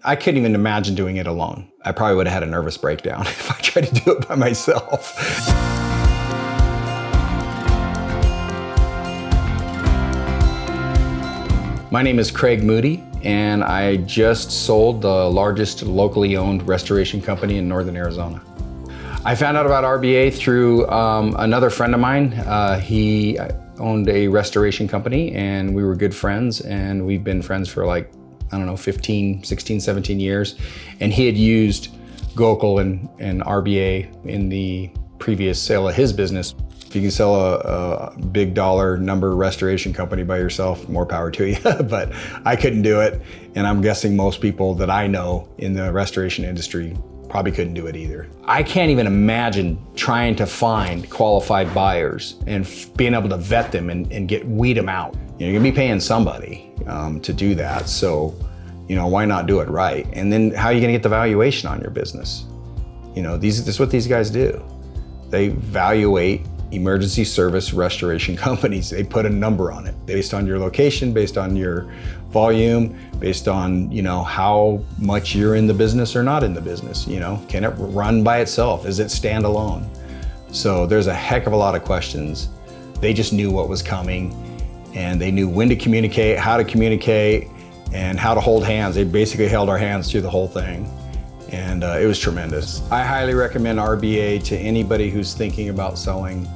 I couldn't even imagine doing it alone. I probably would have had a nervous breakdown if I tried to do it by myself. My name is Craig Moody, and I just sold the largest locally owned restoration company in northern Arizona. I found out about RBA through another friend of mine. He owned a restoration company, and we were good friends, and we've been friends for like, I don't know, 15, 16, 17 years. And he had used Gokul and RBA in the previous sale of his business. If you can sell a big dollar number restoration company by yourself, more power to you. But I couldn't do it. And I'm guessing most people that I know in the restoration industry probably couldn't do it either. I can't even imagine trying to find qualified buyers and being able to vet them and weed them out. You're gonna be paying somebody to do that. So, why not do it right? And then how are you gonna get the valuation on your business? This is what these guys do. They evaluate emergency service restoration companies. They put a number on it based on your location, based on your volume, based on how much you're in the business or not in the business. Can it run by itself? Is it standalone? So there's a heck of a lot of questions. They just knew what was coming, and they knew when to communicate, how to communicate, and how to hold hands. They basically held our hands through the whole thing. And it was tremendous. I highly recommend RBA to anybody who's thinking about selling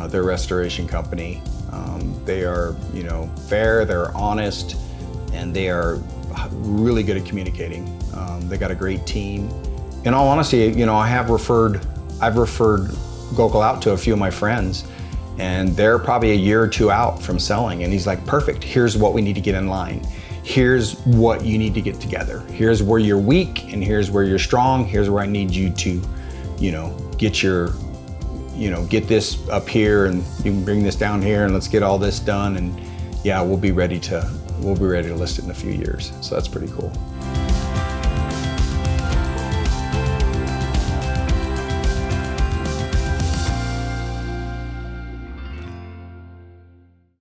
their restoration company. They are, fair, they're honest, and they are really good at communicating. They got a great team. In all honesty, I've referred Gokul out to a few of my friends, and they're probably a year or two out from selling. And he's like, perfect, here's what we need to get in line. Here's what you need to get together. Here's where you're weak, and here's where you're strong. Here's where I need you to, get this up here, and you can bring this down here, and let's get all this done. And yeah, we'll be ready to list it in a few years. So that's pretty cool.